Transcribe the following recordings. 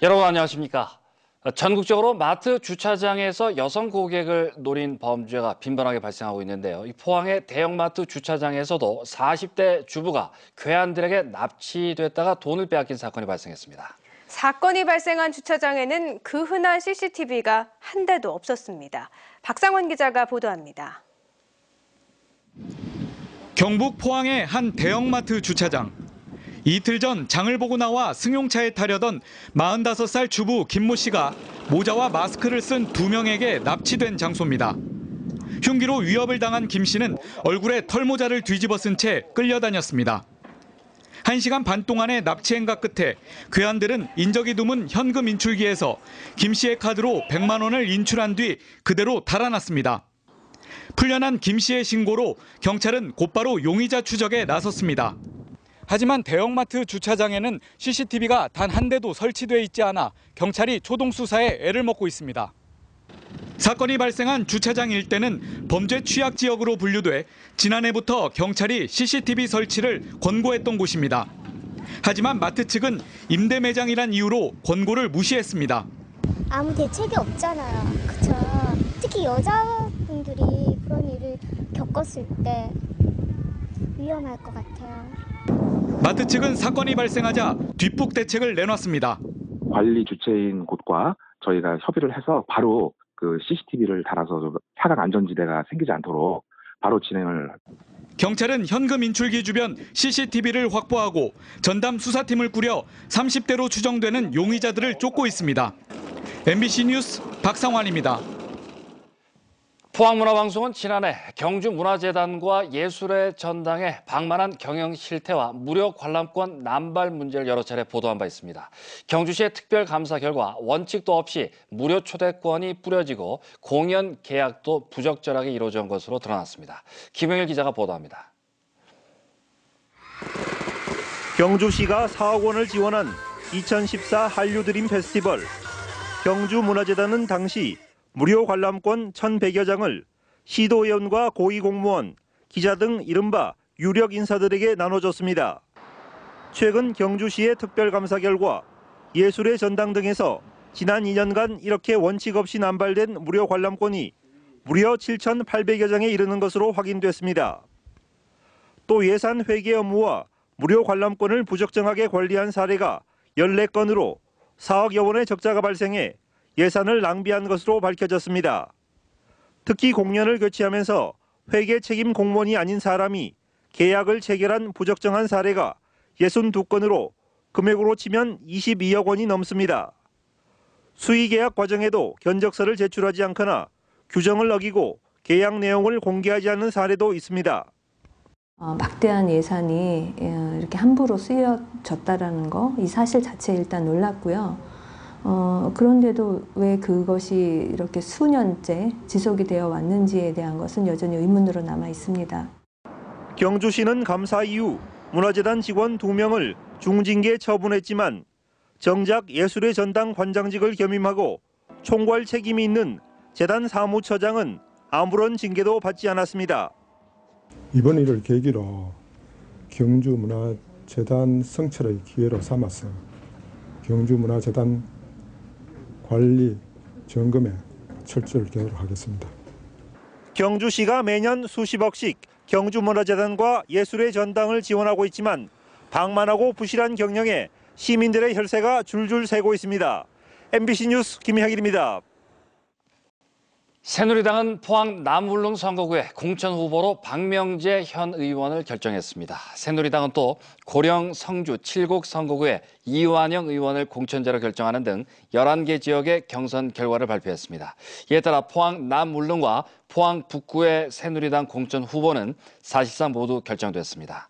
여러분 안녕하십니까? 전국적으로 마트 주차장에서 여성 고객을 노린 범죄가 빈번하게 발생하고 있는데요. 이 포항의 대형마트 주차장에서도 40대 주부가 괴한들에게 납치됐다가 돈을 빼앗긴 사건이 발생했습니다. 사건이 발생한 주차장에는 그 흔한 CCTV가 한 대도 없었습니다. 박상원 기자가 보도합니다. 경북 포항의 한 대형마트 주차장. 이틀 전 장을 보고 나와 승용차에 타려던 45살 주부 김모 씨가 모자와 마스크를 쓴 2명에게 납치된 장소입니다. 흉기로 위협을 당한 김 씨는 얼굴에 털모자를 뒤집어 쓴 채 끌려다녔습니다. 1시간 반 동안의 납치 행각 끝에 괴한들은 인적이 드문 현금 인출기에서 김 씨의 카드로 100만 원을 인출한 뒤 그대로 달아났습니다. 풀려난 김 씨의 신고로 경찰은 곧바로 용의자 추적에 나섰습니다. 하지만 대형마트 주차장에는 CCTV가 단 한 대도 설치돼 있지 않아 경찰이 초동 수사에 애를 먹고 있습니다. 사건이 발생한 주차장 일대는 범죄 취약 지역으로 분류돼 지난해부터 경찰이 CCTV 설치를 권고했던 곳입니다. 하지만 마트 측은 임대 매장이란 이유로 권고를 무시했습니다. 아무 대책이 없잖아요. 그렇죠. 특히 여자분들이 그런 일을 겪었을 때 위험할 것 같아요. 마트 측은 사건이 발생하자 뒷북 대책을 내놨습니다. 관리 주체인 곳과 저희가 협의를 해서 바로 그 CCTV를 달아서 사각 안전지대가 생기지 않도록 바로 진행을. 경찰은 현금 인출기 주변 CCTV를 확보하고 전담 수사팀을 꾸려 30대로 추정되는 용의자들을 쫓고 있습니다. MBC 뉴스 박상환입니다. 포항문화방송은 지난해 경주문화재단과 예술의 전당의 방만한 경영 실태와 무료 관람권 남발 문제를 여러 차례 보도한 바 있습니다. 경주시의 특별감사 결과 원칙도 없이 무료 초대권이 뿌려지고 공연 계약도 부적절하게 이루어진 것으로 드러났습니다. 김영일 기자가 보도합니다. 경주시가 4억 원을 지원한 2014 한류드림 페스티벌. 경주문화재단은 당시 무료 관람권 1,100여 장을 시도의원과 고위공무원, 기자 등 이른바 유력 인사들에게 나눠줬습니다. 최근 경주시의 특별감사 결과 예술의 전당 등에서 지난 2년간 이렇게 원칙 없이 남발된 무료 관람권이 무려 7,800여 장에 이르는 것으로 확인됐습니다. 또 예산 회계 업무와 무료 관람권을 부적정하게 관리한 사례가 14건으로 4억여 원의 적자가 발생해 예산을 낭비한 것으로 밝혀졌습니다. 특히 공연을 교체하면서 회계 책임 공무원이 아닌 사람이 계약을 체결한 부적정한 사례가 62건으로 금액으로 치면 22억 원이 넘습니다. 수의 계약 과정에도 견적서를 제출하지 않거나 규정을 어기고 계약 내용을 공개하지 않는 사례도 있습니다. 막대한 예산이 이렇게 함부로 쓰여졌다라는 거, 이 사실 자체에 일단 놀랐고요. 그런데도 왜 그것이 이렇게 수년째 지속이 되어 왔는지에 대한 것은 여전히 의문으로 남아 있습니다. 경주시는 감사 이후 문화재단 직원 2명을 중징계 처분했지만 정작 예술의 전당 관장직을 겸임하고 총괄 책임이 있는 재단 사무처장은 아무런 징계도 받지 않았습니다. 이번 일을 계기로 경주문화재단 성찰의 기회로 삼아서 경주문화재단 관리, 점검에 철저히 기하도록 하겠습니다. 경주시가 매년 수십억씩 경주문화재단과 예술의 전당을 지원하고 있지만 방만하고 부실한 경영에 시민들의 혈세가 줄줄 새고 있습니다. MBC 뉴스 김향일입니다. 새누리당은 포항 남울릉 선거구에 공천 후보로 박명재 현 의원을 결정했습니다. 새누리당은 또 고령 성주 칠곡 선거구에 이완영 의원을 공천자로 결정하는 등 11개 지역의 경선 결과를 발표했습니다. 이에 따라 포항 남울릉과 포항 북구의 새누리당 공천 후보는 사실상 모두 결정됐습니다.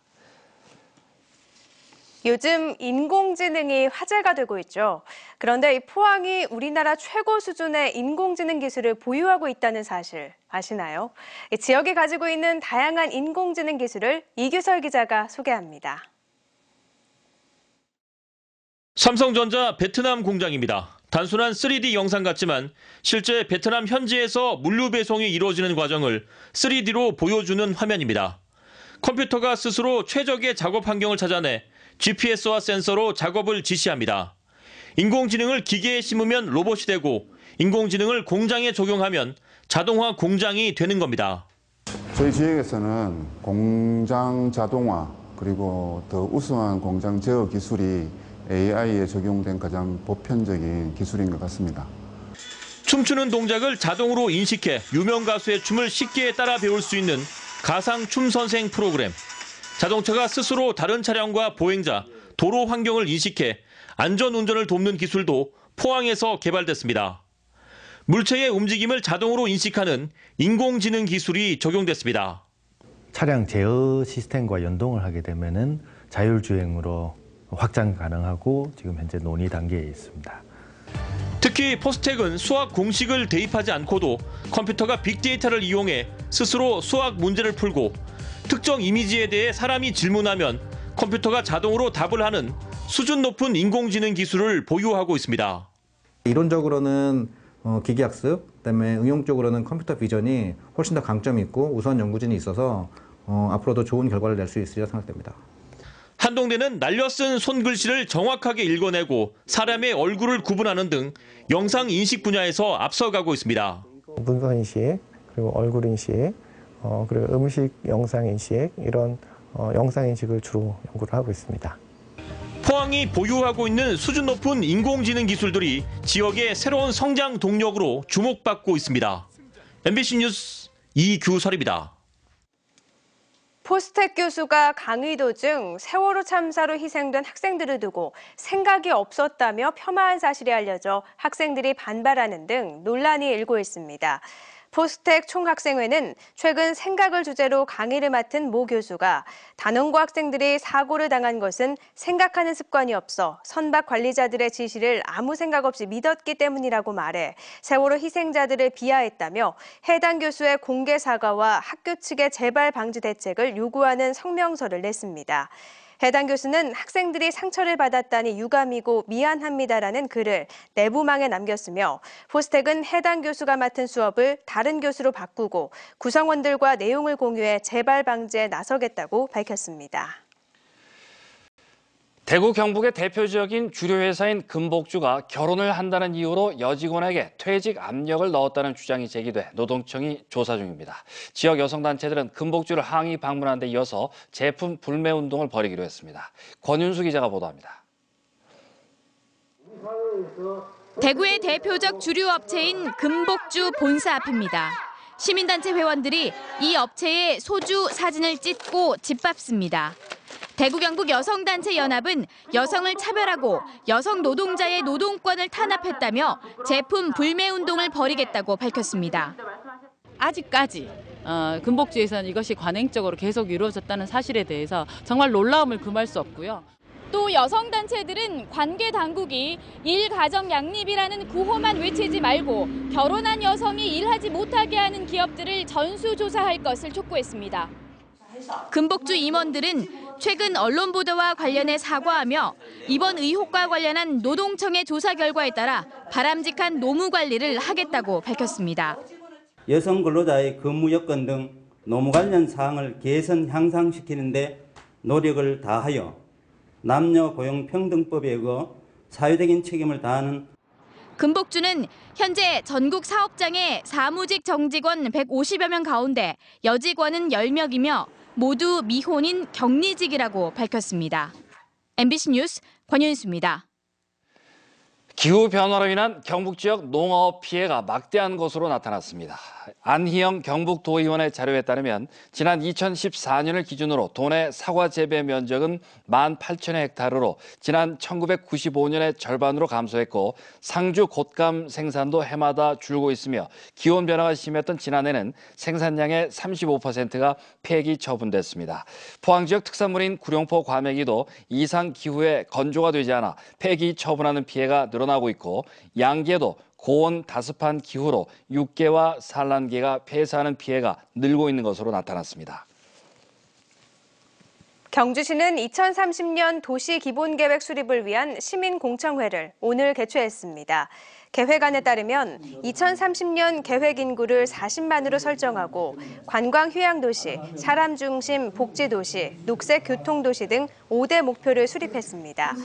요즘 인공지능이 화제가 되고 있죠. 그런데 이 포항이 우리나라 최고 수준의 인공지능 기술을 보유하고 있다는 사실 아시나요? 지역이 가지고 있는 다양한 인공지능 기술을 이규설 기자가 소개합니다. 삼성전자 베트남 공장입니다. 단순한 3D 영상 같지만 실제 베트남 현지에서 물류 배송이 이루어지는 과정을 3D로 보여주는 화면입니다. 컴퓨터가 스스로 최적의 작업 환경을 찾아내 GPS와 센서로 작업을 지시합니다. 인공지능을 기계에 심으면 로봇이 되고 인공지능을 공장에 적용하면 자동화 공장이 되는 겁니다. 저희 지역에서는 공장 자동화 그리고 더 우수한 공장 제어 기술이 AI에 적용된 가장 보편적인 기술인 것 같습니다. 춤추는 동작을 자동으로 인식해 유명 가수의 춤을 쉽게 따라 배울 수 있는 가상 춤 선생 프로그램. 자동차가 스스로 다른 차량과 보행자, 도로 환경을 인식해 안전 운전을 돕는 기술도 포항에서 개발됐습니다. 물체의 움직임을 자동으로 인식하는 인공지능 기술이 적용됐습니다. 차량 제어 시스템과 연동을 하게 되면은 자율주행으로 확장 가능하고 지금 현재 논의 단계에 있습니다. 특히 포스텍은 수학 공식을 대입하지 않고도 컴퓨터가 빅데이터를 이용해 스스로 수학 문제를 풀고 특정 이미지에 대해 사람이 질문하면 컴퓨터가 자동으로 답을 하는 수준 높은 인공지능 기술을 보유하고 있습니다. 이론적으로는 기계학습, 그다음에 응용적으로는 컴퓨터 비전이 훨씬 더 강점이 있고 우수한 연구진이 있어서 앞으로도 좋은 결과를 낼 수 있으리라 생각됩니다. 한동대는 날려쓴 손글씨를 정확하게 읽어내고 사람의 얼굴을 구분하는 등 영상 인식 분야에서 앞서가고 있습니다. 문서 인식, 그리고 얼굴 인식, 그리고 음식 영상 인식 이런 영상 인식을 주로 연구를 하고 있습니다. 포항이 보유하고 있는 수준 높은 인공지능 기술들이 지역의 새로운 성장 동력으로 주목받고 있습니다. MBC 뉴스 이규설입니다. 포스텍 교수가 강의 도중 세월호 참사로 희생된 학생들을 두고 생각이 없었다며 폄하한 사실이 알려져 학생들이 반발하는 등 논란이 일고 있습니다. 포스텍 총학생회는 최근 생각을 주제로 강의를 맡은 모 교수가 단원고 학생들이 사고를 당한 것은 생각하는 습관이 없어 선박 관리자들의 지시를 아무 생각 없이 믿었기 때문이라고 말해 세월호 희생자들을 비하했다며 해당 교수의 공개 사과와 학교 측의 재발 방지 대책을 요구하는 성명서를 냈습니다. 해당 교수는 학생들이 상처를 받았다니 유감이고 미안합니다라는 글을 내부망에 남겼으며 포스텍은 해당 교수가 맡은 수업을 다른 교수로 바꾸고 구성원들과 내용을 공유해 재발 방지에 나서겠다고 밝혔습니다. 대구 경북의 대표적인 주류회사인 금복주가 결혼을 한다는 이유로 여직원에게 퇴직 압력을 넣었다는 주장이 제기돼 노동청이 조사 중입니다. 지역 여성단체들은 금복주를 항의 방문한 데 이어서 제품 불매 운동을 벌이기로 했습니다. 권윤수 기자가 보도합니다. 대구의 대표적 주류업체인 금복주 본사 앞입니다. 시민단체 회원들이 이 업체의 소주 사진을 찢고 짓밟습니다. 대구 경북 여성단체 연합은 여성을 차별하고 여성 노동자의 노동권을 탄압했다며 제품 불매 운동을 벌이겠다고 밝혔습니다. 아직까지 금복주에서는 이것이 관행적으로 계속 이루어졌다는 사실에 대해서 정말 놀라움을 금할 수 없고요. 또 여성단체들은 관계 당국이 일가정 양립이라는 구호만 외치지 말고 결혼한 여성이 일하지 못하게 하는 기업들을 전수조사할 것을 촉구했습니다. 금복주 임원들은 최근 언론 보도와 관련해 사과하며 이번 의혹과 관련한 노동청의 조사 결과에 따라 바람직한 노무 관리를 하겠다고 밝혔습니다. 여성 근로자의 근무 여건 등 노무 관련 사항을 개선 향상시키는 데 노력을 다하여 남녀 고용 평등법에 의거 사회적인 책임을 다하는 금복주는 현재 전국 사업장의 사무직 정직원 150여 명 가운데 여직원은 10명이며 모두 미혼인 격리직이라고 밝혔습니다. MBC 뉴스 권윤수입니다. 기후변화로 인한 경북 지역 농업 피해가 막대한 것으로 나타났습니다. 안희영 경북도의원의 자료에 따르면 지난 2014년을 기준으로 도내 사과 재배 면적은 18,000여 헥타르로 지난 1995년의 절반으로 감소했고 상주 곶감 생산도 해마다 줄고 있으며 기온 변화가 심했던 지난해는 생산량의 35%가 폐기 처분됐습니다. 포항 지역 특산물인 구룡포 과메기도 이상 기후에 건조가 되지 않아 폐기 처분하는 피해가 늘어나고 있고 양계도 고온 다습한 기후로 육계와 산란계가 폐사하는 피해가 늘고 있는 것으로 나타났습니다. 경주시는 2030년 도시기본계획 수립을 위한 시민공청회를 오늘 개최했습니다. 계획안에 따르면 2030년 계획 인구를 40만으로 설정하고 관광 휴양도시, 사람 중심 복지도시, 녹색 교통도시 등 5대 목표를 수립했습니다.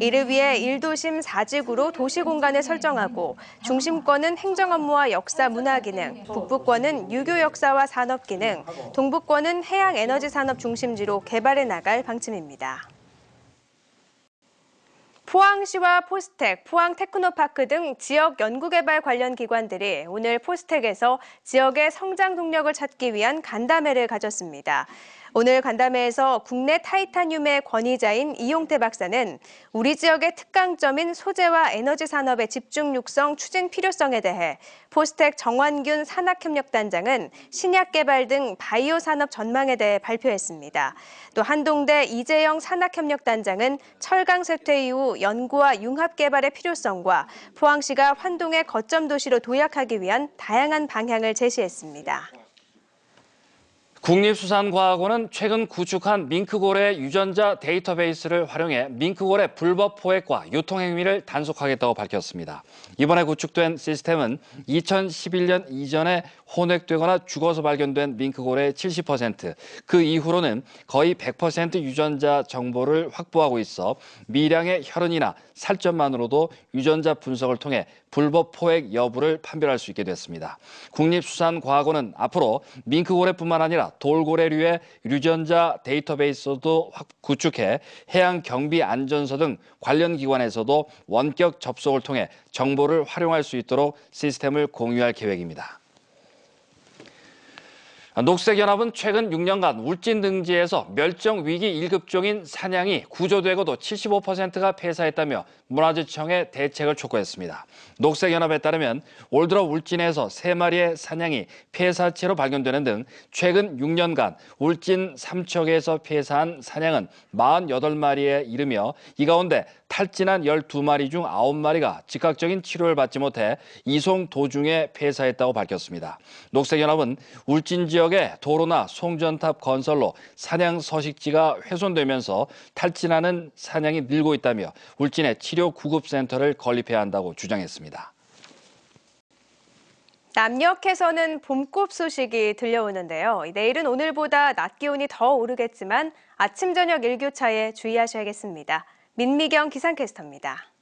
이를 위해 1도심 4지구로 도시공간을 설정하고 중심권은 행정업무와 역사 문화기능, 북부권은 유교 역사와 산업기능, 동부권은 해양에너지산업 중심지로 개발해 나갈 방침입니다. 포항시와 포스텍, 포항테크노파크 등 지역 연구개발 관련 기관들이 오늘 포스텍에서 지역의 성장 동력을 찾기 위한 간담회를 가졌습니다. 오늘 간담회에서 국내 타이타늄의 권위자인 이용태 박사는 우리 지역의 특강점인 소재와 에너지 산업의 집중 육성 추진 필요성에 대해, 포스텍 정환균 산학협력단장은 신약 개발 등 바이오 산업 전망에 대해 발표했습니다. 또 한동대 이재영 산학협력단장은 철강 쇠퇴 이후 연구와 융합 개발의 필요성과 포항시가 환동의 거점 도시로 도약하기 위한 다양한 방향을 제시했습니다. 국립수산과학원은 최근 구축한 밍크고래 유전자 데이터베이스를 활용해 밍크고래 불법 포획과 유통행위를 단속하겠다고 밝혔습니다. 이번에 구축된 시스템은 2011년 이전에 혼획되거나 죽어서 발견된 밍크고래의 70%, 그 이후로는 거의 100% 유전자 정보를 확보하고 있어 미량의 혈흔이나 살점만으로도 유전자 분석을 통해 불법 포획 여부를 판별할 수 있게 됐습니다. 국립수산과학원은 앞으로 밍크고래뿐만 아니라 돌고래류의 유전자 데이터베이스도 구축해 해양경비안전서 등 관련 기관에서도 원격 접속을 통해 정보를 활용할 수 있도록 시스템을 공유할 계획입니다. 녹색연합은 최근 6년간 울진 등지에서 멸종위기 1급종인 사냥이 구조되고도 75%가 폐사했다며 문화재청에 대책을 촉구했습니다. 녹색연합에 따르면 올 들어 울진에서 3마리의 사냥이 폐사체로 발견되는 등 최근 6년간 울진 삼척에서 폐사한 사냥은 48마리에 이르며 이 가운데 탈진한 12마리 중 9마리가 즉각적인 치료를 받지 못해 이송 도중에 폐사했다고 밝혔습니다. 녹색연합은 울진 지역의 도로나 송전탑 건설로 사냥 서식지가 훼손되면서 탈진하는 사냥이 늘고 있다며 울진에 치료 구급센터를 건립해야 한다고 주장했습니다. 남녘에서는 봄꽃 소식이 들려오는데요. 내일은 오늘보다 낮 기온이 더 오르겠지만 아침 저녁 일교차에 주의하셔야겠습니다. 민미경 기상캐스터입니다.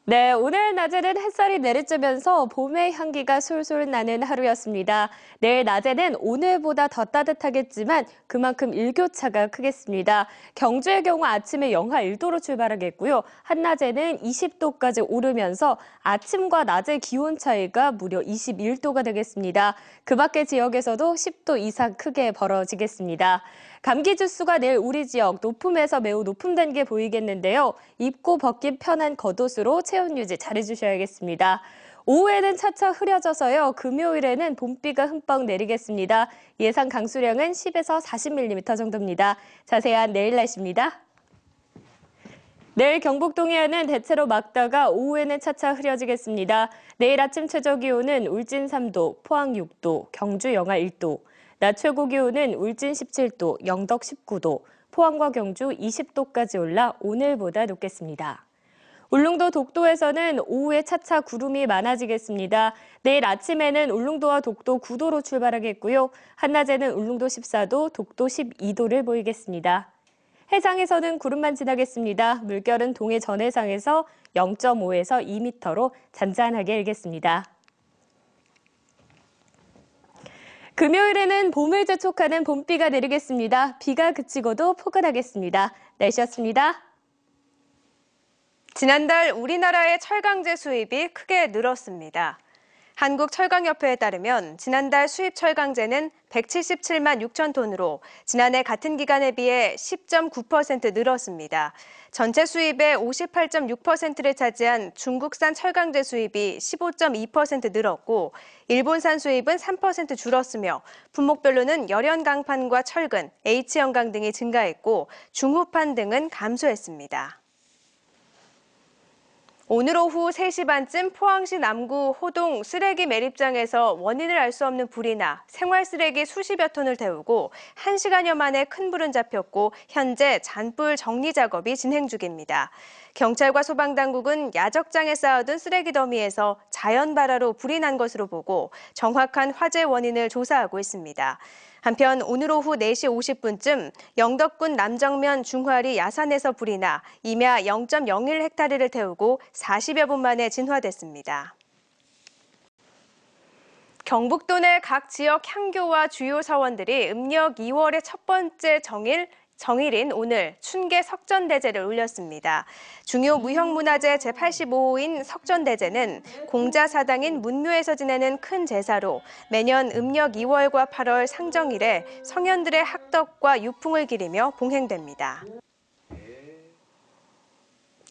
네, 오늘 낮에는 햇살이 내리쬐면서 봄의 향기가 솔솔 나는 하루였습니다. 내일 낮에는 오늘보다 더 따뜻하겠지만 그만큼 일교차가 크겠습니다. 경주의 경우 아침에 영하 1도로 출발하겠고요. 한낮에는 20도까지 오르면서 아침과 낮의 기온 차이가 무려 21도가 되겠습니다. 그 밖의 지역에서도 10도 이상 크게 벌어지겠습니다. 감기 지수가 내일 우리 지역 높음에서 매우 높은 단계 보이겠는데요. 입고 벗기 편한 겉옷으로 체온 유지 잘해주셔야겠습니다. 오후에는 차차 흐려져서요. 금요일에는 봄비가 흠뻑 내리겠습니다. 예상 강수량은 10에서 40mm 정도입니다. 자세한 내일 날씨입니다. 내일 경북 동해안은 대체로 맑다가 오후에는 차차 흐려지겠습니다. 내일 아침 최저기온은 울진 3도, 포항 6도, 경주 영하 1도, 낮 최고 기온은 울진 17도, 영덕 19도, 포항과 경주 20도까지 올라 오늘보다 높겠습니다. 울릉도 독도에서는 오후에 차차 구름이 많아지겠습니다. 내일 아침에는 울릉도와 독도 9도로 출발하겠고요. 한낮에는 울릉도 14도, 독도 12도를 보이겠습니다. 해상에서는 구름만 지나겠습니다. 물결은 동해 전해상에서 0.5에서 2m로 잔잔하게 일겠습니다. 금요일에는 봄을 재촉하는 봄비가 내리겠습니다. 비가 그치고도 포근하겠습니다. 날씨였습니다. 지난달 우리나라의 철강제 수입이 크게 늘었습니다. 한국철강협회에 따르면 지난달 수입 철강제는 177만 6천 톤으로 지난해 같은 기간에 비해 10.9% 늘었습니다. 전체 수입의 58.6%를 차지한 중국산 철강제 수입이 15.2% 늘었고 일본산 수입은 3% 줄었으며 품목별로는 열연 강판과 철근, H연강 등이 증가했고 중후판 등은 감소했습니다. 오늘 오후 3시 반쯤 포항시 남구 호동 쓰레기 매립장에서 원인을 알 수 없는 불이 나 생활 쓰레기 수십여 톤을 태우고 1시간여 만에 큰 불은 잡혔고 현재 잔불 정리 작업이 진행 중입니다. 경찰과 소방당국은 야적장에 쌓아둔 쓰레기 더미에서 자연 발화로 불이 난 것으로 보고 정확한 화재 원인을 조사하고 있습니다. 한편 오늘 오후 4시 50분쯤 영덕군 남정면 중화리 야산에서 불이 나 임야 0.01헥타르를 태우고 40여 분 만에 진화됐습니다. 경북도 내 각 지역 향교와 주요 사원들이 음력 2월의 첫 번째 정일인 오늘 춘계 석전대제를 올렸습니다. 중요 무형문화재 제85호인 석전대제는 공자사당인 문묘에서 지내는 큰 제사로 매년 음력 2월과 8월 상정일에 성현들의 학덕과 유풍을 기리며 봉행됩니다.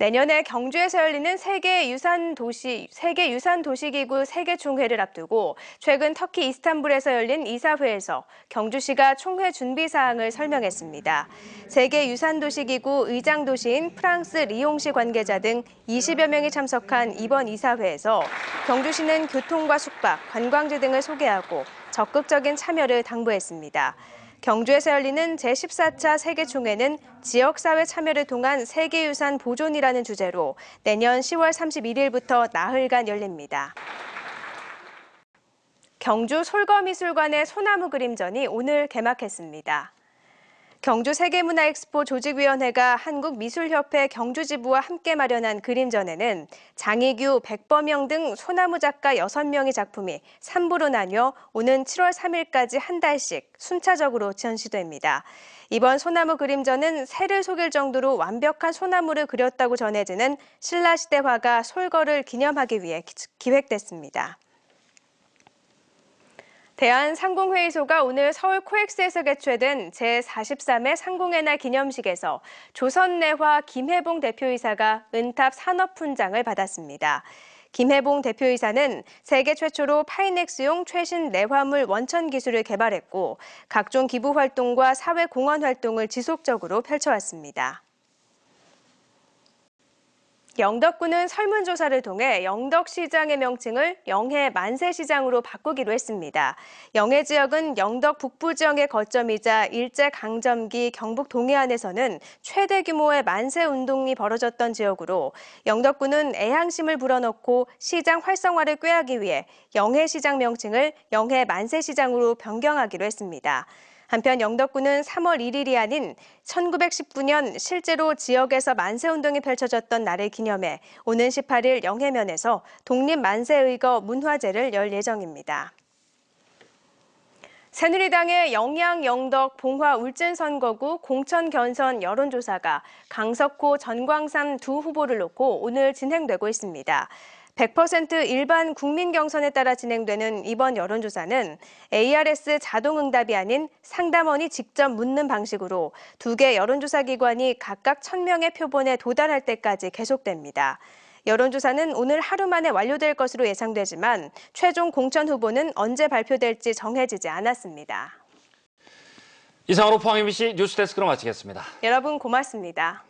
내년에 경주에서 열리는 세계유산도시기구 세계총회를 앞두고 최근 터키 이스탄불에서 열린 이사회에서 경주시가 총회 준비 사항을 설명했습니다. 세계유산도시기구 의장도시인 프랑스 리옹시 관계자 등 20여 명이 참석한 이번 이사회에서 경주시는 교통과 숙박, 관광지 등을 소개하고 적극적인 참여를 당부했습니다. 경주에서 열리는 제14차 세계총회는 지역사회 참여를 통한 세계유산 보존이라는 주제로 내년 10월 31일부터 나흘간 열립니다. 경주 솔거미술관의 소나무 그림전이 오늘 개막했습니다. 경주 세계문화엑스포 조직위원회가 한국미술협회 경주지부와 함께 마련한 그림전에는 장희규, 백범영 등 소나무 작가 6명의 작품이 3부로 나뉘어 오는 7월 3일까지 한 달씩 순차적으로 전시됩니다. 이번 소나무 그림전은 새를 속일 정도로 완벽한 소나무를 그렸다고 전해지는 신라시대 화가 솔거를 기념하기 위해 기획됐습니다. 대한상공회의소가 오늘 서울 코엑스에서 개최된 제43회 상공의 날 기념식에서 조선내화 김혜봉 대표이사가 은탑 산업훈장을 받았습니다. 김혜봉 대표이사는 세계 최초로 파이넥스용 최신 내화물 원천 기술을 개발했고 각종 기부 활동과 사회 공헌 활동을 지속적으로 펼쳐왔습니다. 영덕군은 설문조사를 통해 영덕시장의 명칭을 영해 만세시장으로 바꾸기로 했습니다. 영해 지역은 영덕 북부 지역의 거점이자 일제강점기 경북 동해안에서는 최대 규모의 만세운동이 벌어졌던 지역으로 영덕군은 애향심을 불어넣고 시장 활성화를 꾀하기 위해 영해시장 명칭을 영해 만세시장으로 변경하기로 했습니다. 한편 영덕군은 3월 1일이 아닌 1919년 실제로 지역에서 만세운동이 펼쳐졌던 날을 기념해 오는 18일 영해면에서 독립만세의거 문화제를 열 예정입니다. 새누리당의 영양, 영덕, 봉화, 울진 선거구 공천 견선 여론조사가 강석호, 전광삼 두 후보를 놓고 오늘 진행되고 있습니다. 100% 일반 국민 경선에 따라 진행되는 이번 여론조사는 ARS 자동응답이 아닌 상담원이 직접 묻는 방식으로 두 개 여론조사 기관이 각각 1,000명의 표본에 도달할 때까지 계속됩니다. 여론조사는 오늘 하루 만에 완료될 것으로 예상되지만 최종 공천 후보는 언제 발표될지 정해지지 않았습니다. 이상으로 포항 MBC 뉴스데스크로 마치겠습니다. 여러분 고맙습니다.